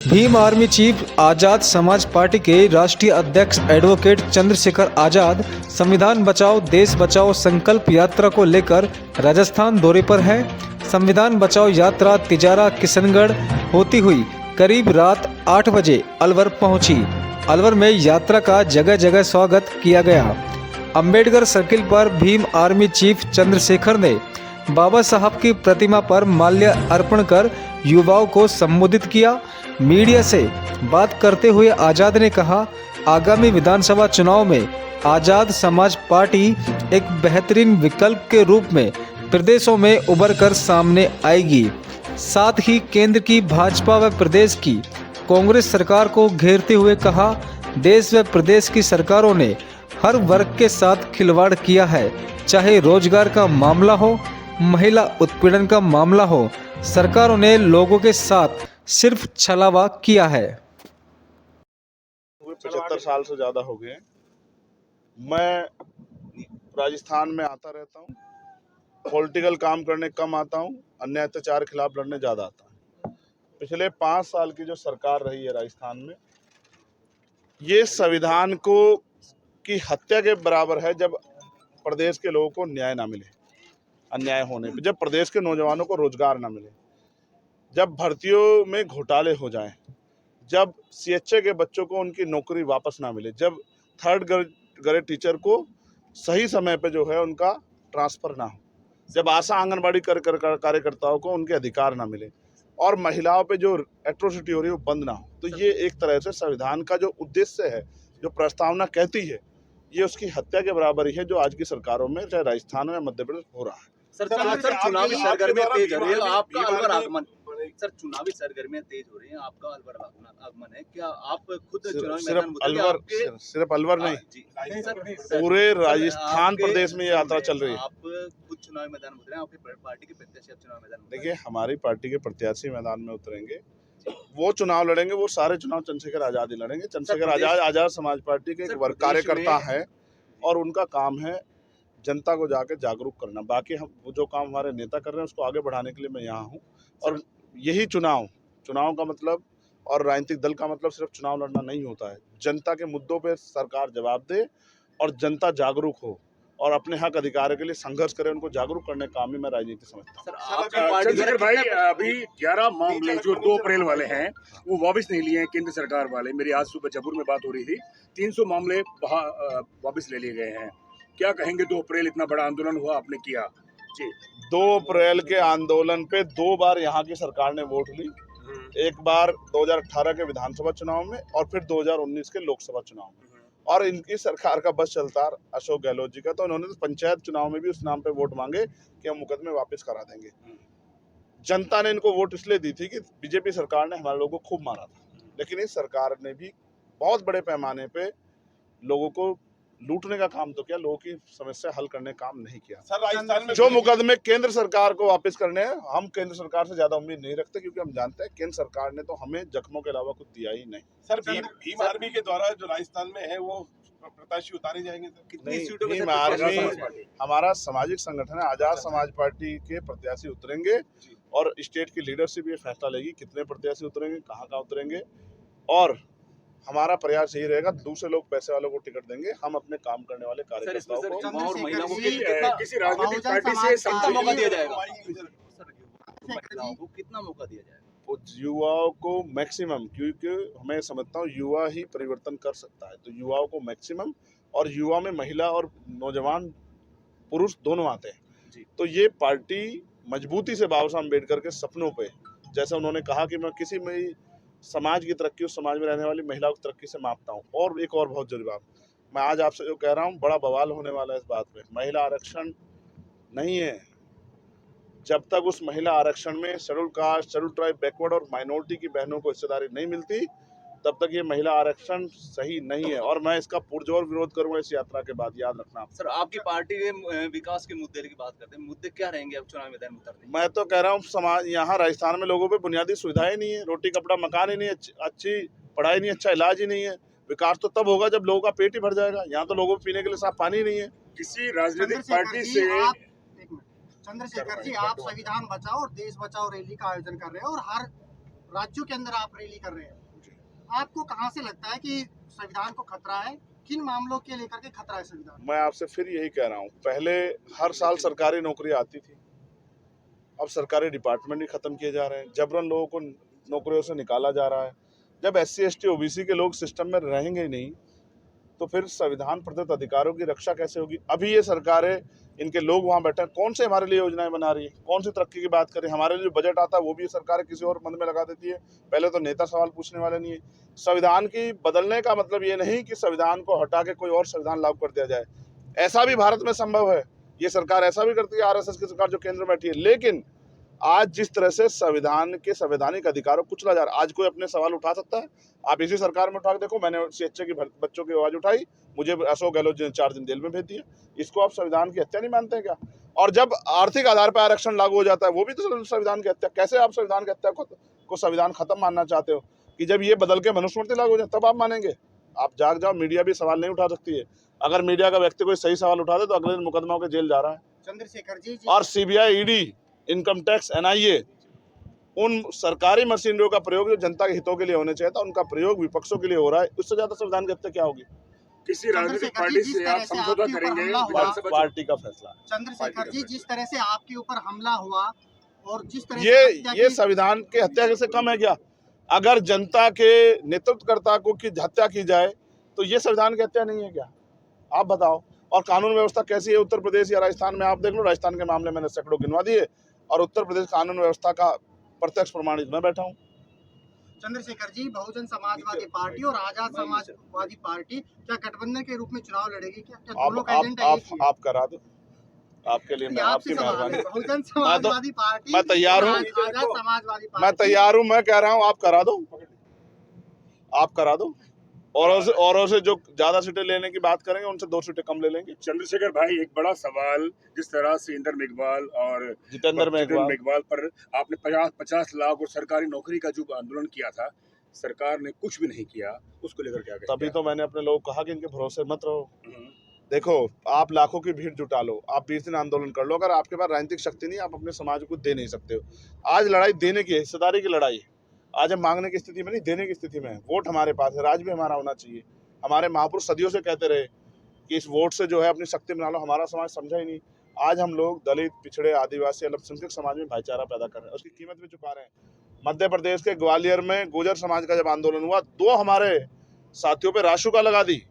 Bhim army chief Azad Samaj party के राष्ट्रीय अध्यक्ष एडवोकेट चंद्रशेखर आजाद संविधान बचाओ देश बचाओ संकल्प यात्रा को लेकर राजस्थान दौरे पर है। संविधान बचाओ यात्रा तिजारा किशनगढ़ होती हुई करीब रात 8 बजे अलवर पहुंची। अलवर में यात्रा का जगह जगह स्वागत किया गया। अंबेडकर सर्किल पर भीम आर्मी चीफ चंद्रशेखर ने बाबा साहब की प्रतिमा पर माल्य अर्पण कर युवाओं को संबोधित किया। मीडिया से बात करते हुए आजाद ने कहा, आगामी विधानसभा चुनाव में आजाद समाज पार्टी एक बेहतरीन विकल्प के रूप में प्रदेशों में उभर कर सामने आएगी। साथ ही केंद्र की भाजपा व प्रदेश की कांग्रेस सरकार को घेरते हुए कहा, देश व प्रदेश की सरकारों ने हर वर्ग के साथ खिलवाड़ किया है, चाहे रोजगार का मामला हो, महिला उत्पीड़न का मामला हो, सरकारों ने लोगों के साथ सिर्फ छलावा किया है। 75 साल से ज्यादा हो गए। मैं राजस्थान में आता रहता हूँ, पॉलिटिकल काम करने कम आता हूँ, अन्याय अत्याचार के खिलाफ लड़ने ज्यादा आता हूँ। पिछले 5 साल की जो सरकार रही है राजस्थान में, ये संविधान को की हत्या के बराबर है जब प्रदेश के लोगों को न्याय ना मिले, अन्याय होने पे, जब प्रदेश के नौजवानों को रोजगार ना मिले, जब भर्तियों में घोटाले हो जाएं, जब सीएचए के बच्चों को उनकी नौकरी वापस ना मिले, जब थर्ड ग्रेड टीचर को सही समय पे जो है उनका ट्रांसफर ना हो, जब आशा आंगनबाड़ी कार्यकर्ताओं को उनके अधिकार ना मिले और महिलाओं पे जो एट्रोसिटी हो रही है वो बंद ना हो, तो ये एक तरह से संविधान का जो उद्देश्य है, जो प्रस्तावना कहती है, ये उसकी हत्या के बराबर ही है जो आज की सरकारों में चाहे राजस्थान में मध्य प्रदेश हो रहा है। चुनावी सरगर्मियां तेज हो रही है, आपका अलवर आगमन सर, चुनावी सरगर्मियां तेज हो रही हैं, आपका अलवर आगमन है, क्या आप खुद चुनावी मैदान में सिर्फ अलवर नहीं, पूरे राजस्थान प्रदेश में ये यात्रा चल रही है। आप खुद चुनावी मैदान में उतरे हैं, आपकी पार्टी के प्रत्याशी चुनावी मैदान में? देखिए, हमारी पार्टी के प्रत्याशी मैदान में उतरेंगे, वो चुनाव लड़ेंगे, वो सारे चुनाव चंद्रशेखर आजाद ही लड़ेंगे। चंद्रशेखर आजाद समाज पार्टी के एक कार्यकर्ता है और उनका काम है जनता को जाके जागरूक करना। बाकी हम वो जो काम हमारे नेता कर रहे हैं उसको आगे बढ़ाने के लिए मैं यहाँ हूँ। और यही चुनाव का मतलब और राजनीतिक दल का मतलब सिर्फ चुनाव लड़ना नहीं होता है। जनता के मुद्दों पे सरकार जवाब दे और जनता जागरूक हो और अपने हक अधिकार के लिए संघर्ष करे, उनको जागरूक करने का काम ही मैं राजनीति समझता हूँ। चंद्रशेखर भाई, अभी 11 मामले जो 2 अप्रैल वाले हैं वो वापस नहीं लिए हैं केंद्र सरकार वाले। मेरी आज सुबह जयपुर में बात हो रही थी, 300 मामले वापस ले लिए गए हैं। क्या कहेंगे? 2 अप्रैल इतना बड़ा आंदोलन हुआ, आपने किया जी। 2 अप्रैल के आंदोलन पे 2 बार यहाँ की सरकार ने वोट ली, एक बार 2018 के विधानसभा चुनाव में और फिर 2019 के लोकसभा चुनाव में। और इनकी सरकार का बस चलता अशोक गहलोत जी का, तो उन्होंने पंचायत चुनाव में भी उस नाम पे वोट मांगे कि हम मुकदमे वापस करा देंगे। जनता ने इनको वोट इसलिए दी थी कि बीजेपी सरकार ने हमारे लोगों को खूब मारा था, लेकिन इस सरकार ने भी बहुत बड़े पैमाने पे लोगों को लूटने का काम तो किया, लोगों की समस्या हल करने का काम नहीं किया। सर, राजस्थान में जो मुकदमे केंद्र सरकार को वापस करने हैं, हम केंद्र सरकार से ज्यादा उम्मीद नहीं रखते, क्योंकि हम जानते हैं केंद्र सरकार ने तो हमें जख्मों के अलावा कुछ दिया ही नहीं। सर, भीम आर्मी के द्वारा जो राजस्थान में है वो प्रत्याशी उतारे जाएंगे सर? कितनी सीटों भीम आर्मी हमारा सामाजिक संगठन है, आजाद समाज पार्टी के प्रत्याशी उतरेंगे और स्टेट की लीडरशिप ये फैसला लेगी कितने प्रत्याशी उतरेंगे, कहाँ उतरेंगे। और हमारा प्रयास यही रहेगा, दूसरे लोग पैसे वालों को टिकट देंगे, हम अपने काम करने वाले कार्यकर्ताओं को और महिलाओं को किसी राजनीतिक पार्टी से मौका दिया जाएगा? महिलाओं को कितना मौका दिया जाएगा? युवाओं को मैक्सिमम, क्योंकि मैं समझता हूँ युवा ही परिवर्तन कर सकता है, तो युवाओं को मैक्सिमम, और युवा में महिला और नौजवान पुरुष दोनों आते हैं। तो ये पार्टी मजबूती से बाबा साहब अम्बेडकर के सपनों पे, जैसे उन्होंने कहा कि मैं किसी में समाज की तरक्की उस समाज में रहने वाली महिलाओं की तरक्की से मापता हूँ। और एक और बहुत जरूरी बात, मैं आज आपसे जो कह रहा हूँ, बड़ा बवाल होने वाला है इस बात पे, महिला आरक्षण नहीं है। जब तक उस महिला आरक्षण में schedule caste, schedule tribe, backward और माइनॉरिटी की बहनों को हिस्सेदारी नहीं मिलती, तब तक ये महिला आरक्षण सही नहीं है। और मैं इसका पुरजोर विरोध करूंगा इस यात्रा के बाद, याद रखना। सर, आपकी पार्टी के विकास के मुद्दे की बात करते हैं, मुद्दे क्या रहेंगे अब चुनाव मैदान में उतरने? मैं तो कह रहा हूँ, समाज यहाँ राजस्थान में लोगों पे बुनियादी सुविधाएं नहीं है, रोटी कपड़ा मकान ही नहीं है, अच्छी पढ़ाई नहीं, अच्छा इलाज ही नहीं है। विकास तो तब होगा जब लोगों का पेट ही भर जाएगा। यहाँ तो लोगों को पीने के लिए साफ पानी नहीं है। किसी राजनीतिक पार्टी से चंद्रशेखर जी, आप संविधान बचाओ और देश बचाओ रैली का आयोजन कर रहे हैं और हर राज्यों के अंदर आप रैली कर रहे हैं, आपको कहां से लगता है कि संविधान को खतरा है? किन मामलों के लेकर के खतरा है संविधान? मैं आपसे फिर यही कह रहा हूँ, पहले हर साल सरकारी नौकरी आती थी, अब सरकारी डिपार्टमेंट भी खत्म किए जा रहे हैं, जबरन लोगों को नौकरियों से निकाला जा रहा है। जब SC ST OBC के लोग सिस्टम में रहेंगे ही नहीं तो फिर संविधान प्रदत्त अधिकारों की रक्षा कैसे होगी? अभी ये सरकारें, इनके लोग वहाँ बैठे हैं, कौन से हमारे लिए योजनाएं बना रही है, कौन सी तरक्की की बात करें? हमारे लिए जो बजट आता है वो भी सरकारें किसी और मंद में लगा देती है। पहले तो नेता सवाल पूछने वाले नहीं है। संविधान की बदलने का मतलब ये नहीं कि संविधान को हटा के कोई और संविधान लागू कर दिया जाए, ऐसा भी भारत में संभव है। ये सरकार ऐसा भी करती है, RSS की सरकार जो केंद्र में बैठी है। लेकिन आज जिस तरह से संविधान के संवैधानिक अधिकारों को कुचला जा रहा है, आज कोई अपने सवाल उठा सकता है? आप इसी सरकार में उठा के देखो, मैंने CHA की बच्चों की आवाज उठाई, मुझे अशोक गहलोत जी ने 4 दिन जेल में भेज दिया। इसको आप संविधान की हत्या नहीं मानते हैं क्या? और जब आर्थिक आधार पर आरक्षण लागू हो जाता है वो भी तो संविधान की हत्या। कैसे आप संविधान की हत्या को संविधान खत्म मानना चाहते हो? कि जब ये बदल के मनुस्मृति लागू हो जाए तब आप मानेंगे? आप जाग जाओ, मीडिया भी सवाल नहीं उठा सकती है। अगर मीडिया का व्यक्ति कोई सही सवाल उठा दे तो अगले दिन मुकदमा के जेल जा रहा है। चंद्रशेखर जी और CBI, ED, income tax, NIA, उन सरकारी मशीनरियों का प्रयोग जो जनता के हितों के लिए होने चाहिए था, उनका प्रयोग विपक्षों के लिए हो रहा है। उससे ज्यादा संविधान की हत्या क्या होगी? किसी राजनीतिक पार्टी से आप समझौता करेंगे? पार्टी का फैसला। चंद्रशेखर जी, जिस तरह से आपके ऊपर हमला हुआ और जिस तरह ये संविधान के हत्या से कम है क्या? अगर जनता के नेतृत्वकर्ता को की हत्या की जाए तो ये संविधान की हत्या नहीं है क्या? आप बताओ। और कानून व्यवस्था कैसी है उत्तर प्रदेश या राजस्थान में? आप देख लो, राजस्थान के मामले मैंने सैकड़ों गिनवा दिए और उत्तर प्रदेश कानून व्यवस्था का प्रत्यक्ष प्रमाणित मैं बैठा हूँ। चंद्रशेखर जी, बहुजन समाजवादी पार्टी और आजाद समाजवादी पार्टी क्या गठबंधन के रूप में चुनाव लड़ेगी क्या? दोनों का एजेंडा एक ही है? आप करा दो, आपके लिए मैं आपकी मेहरबानी। बहुजन समाजवादी पार्टी, मैं तैयार हूँ, आजाद समाजवादी पार्टी, मैं तैयार हूँ। मैं कह रहा हूँ आप करा दो, आप करा दो। औरों से जो ज्यादा सीटें लेने की बात करेंगे उनसे 2 सीटें कम ले लेंगे। चंद्रशेखर भाई, एक बड़ा सवाल, जिस तरह से इंदर मेघवाल और जितेंद्र मेघवाल पर आपने 50 लाख और सरकारी नौकरी का जो आंदोलन किया था, सरकार ने कुछ भी नहीं किया, उसको लेकर क्या कहेंगे? तभी तो मैंने अपने लोगों को कहा कि इनके भरोसे मत रहो। देखो, आप लाखों की भीड़ जुटा लो, आप 20 दिन आंदोलन कर लो, अगर आपके पास राजनीतिक शक्ति नहीं, आप अपने समाज को दे नहीं सकते हो। आज लड़ाई देने की है, हिस्सेदारी की लड़ाई है। आज हम मांगने की स्थिति में नहीं, देने की स्थिति में है। वोट हमारे पास है, राज भी हमारा होना चाहिए। हमारे महापुरुष सदियों से कहते रहे कि इस वोट से जो है अपनी शक्ति बना लो। हमारा समाज समझा ही नहीं। आज हम लोग दलित, पिछड़े, आदिवासी, अल्पसंख्यक समाज में भाईचारा पैदा कर रहे हैं, उसकी कीमत भी चुका रहे हैं। मध्य प्रदेश के ग्वालियर में गुर्जर समाज का जब आंदोलन हुआ, 2 हमारे साथियों पे राशुका लगा दी,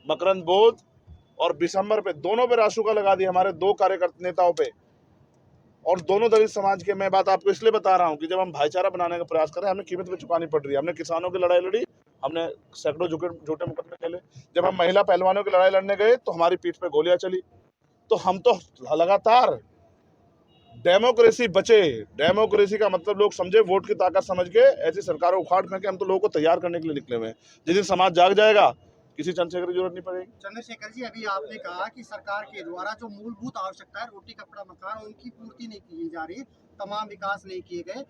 मकरंद बोध और बिशंबर पे, दोनों पे राशुका लगा दी, हमारे 2 कार्यकर्ता नेताओं पे, और दोनों दलित समाज के। मैं बात आपको इसलिए बता रहा हूँ कि जब हम भाईचारा बनाने का प्रयास करें, हमें कीमत भी चुकानी पड़ रही है। हमने किसानों की लड़ाई लड़ी, हमने सैकड़ों झूठे मुकदमे खेले। जब हम महिला पहलवानों की लड़ाई लड़ने गए तो हमारी पीठ पे गोलियां चली। तो हम तो लगातार डेमोक्रेसी बचे, डेमोक्रेसी का मतलब लोग समझे, वोट की ताकत समझ के ऐसी सरकारों उखाड़ फेंके। हम तो लोगों को तैयार करने के लिए निकले हुए हैं। जिस दिन समाज जाग जाएगा, किसी चंद्रशेखर की जरूरत नहीं पड़ेगी। चंद्रशेखर जी, अभी आपने कहा कि सरकार के द्वारा जो मूलभूत आवश्यकता है, रोटी कपड़ा मकान, उनकी पूर्ति नहीं की जा रही, तमाम विकास नहीं किए गए।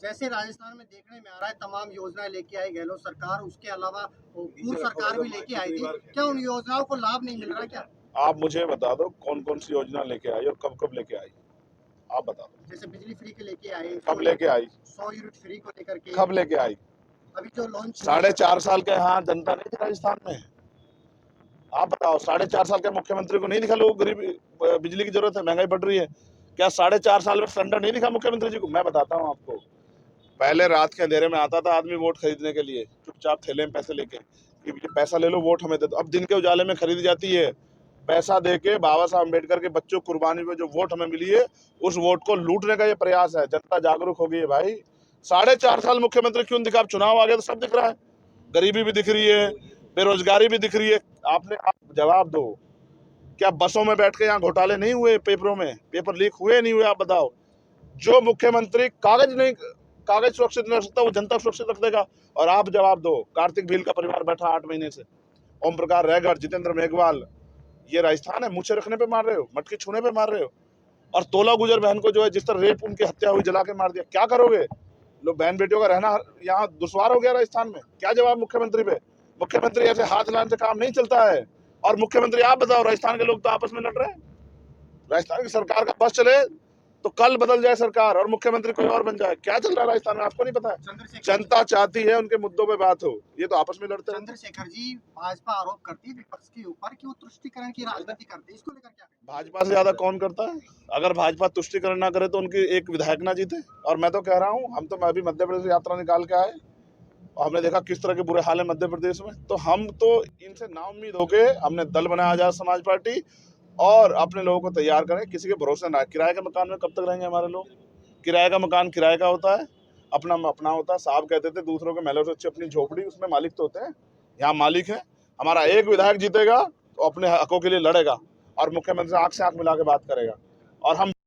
जैसे राजस्थान में देखने में आ रहा है, तमाम योजनाएं लेके आई गहलोत सरकार, उसके अलावा पूर्व सरकार भी लेके आई थी। क्या उन योजनाओं को लाभ नहीं मिल रहा क्या? आप मुझे बता दो कौन कौन सी योजना लेके आई और कब कब लेके आई, आप बता दो। जैसे बिजली फ्री के लेके आए, कब लेके आई? 100 यूनिट फ्री को लेकर के कब लेके आई? अभी जो लॉन्च 4.5 साल के यहाँ जनता नहीं थी राजस्थान में? आप बताओ, 4.5 साल के मुख्यमंत्री को नहीं दिखा लोगों को गरीब बिजली की जरूरत है, महंगाई बढ़ रही है? क्या 4.5 साल में सिलेंडर नहीं दिखा मुख्यमंत्री जी को? मैं बताता हूँ आपको, पहले रात के अंधेरे में आता था आदमी वोट खरीदने के लिए, चुपचाप थैले में पैसे लेके कि पैसा ले लो, वोट हमें दे दो। अब दिन के उजाले में खरीदी जाती है, पैसा देके बाबा साहब अम्बेडकर के बच्चों कुर्बानी में जो वोट हमें मिली है, उस वोट को लूटने का ये प्रयास है। जनता जागरूक हो गई है भाई। 4.5 साल मुख्यमंत्री क्यों दिखा? चुनाव आ गया तो सब दिख रहा है, गरीबी भी दिख रही है, बेरोजगारी भी दिख रही है। आप जवाब दो, क्या बसों में बैठ के यहाँ घोटाले नहीं हुए? पेपरों में पेपर लीक हुए नहीं हुए? आप बताओ। जो मुख्यमंत्री कागज सुरक्षित नहीं रख सकता, वो जनता सुरक्षित रख देगा। और आप जवाब दो, कार्तिक भील का परिवार बैठा 8 महीने से, ओम प्रकाश रैगर, जितेंद्र मेघवाल, ये राजस्थान है? मुझे रखने पे मार रहे हो, मटकी छूने पे मार रहे हो। और तोला गुजर बहन को जो है, जिस तरह रेप उनकी हत्या हुई, जला के मार दिया, क्या करोगे? लोग बहन बेटियों का रहना यहाँ दुश्वार हो गया राजस्थान में। क्या जवाब मुख्यमंत्री पे? मुख्यमंत्री ऐसे हाथ हिलाने से काम नहीं चलता है। और मुख्यमंत्री आप बताओ, राजस्थान के लोग तो आपस में लड़ रहे हैं। राजस्थान की सरकार का बस चले तो कल बदल जाए सरकार और मुख्यमंत्री कोई और बन जाए, क्या चल रहा है राजस्थान में आपको नहीं पता है? जनता चाहती है उनके मुद्दों पे बात हो, ये तो आपस में लड़ते हैं। चंद्रशेखर जी भाजपा आरोप करती है विपक्ष के ऊपर कि वो तुष्टिकरण की राजनीति करते हैं, इसको लेकर क्या कहें? भाजपा से ज्यादा कौन करता है? अगर भाजपा तुष्टिकरण ना करे तो उनकी एक विधायक ना जीते। और मैं तो कह रहा हूँ, हम तो अभी मध्य प्रदेश यात्रा निकाल के आए और हमने देखा किस तरह के बुरे हाल है मध्य प्रदेश में। तो हम तो इनसे नाउम्मीद होके हमने दल बनाया आजाद समाज पार्टी, और अपने लोगों को तैयार करें, किसी के भरोसे ना। किराए के मकान में कब तक रहेंगे हमारे लोग? किराए का मकान किराए का होता है, अपना अपना होता है। साहब कहते थे दूसरों के महलों से अच्छी अपनी झोपड़ी, उसमें मालिक तो होते हैं। यहाँ मालिक है। हमारा एक विधायक जीतेगा तो अपने हकों के लिए लड़ेगा और मुख्यमंत्री से आंख मिला के बात करेगा। और हम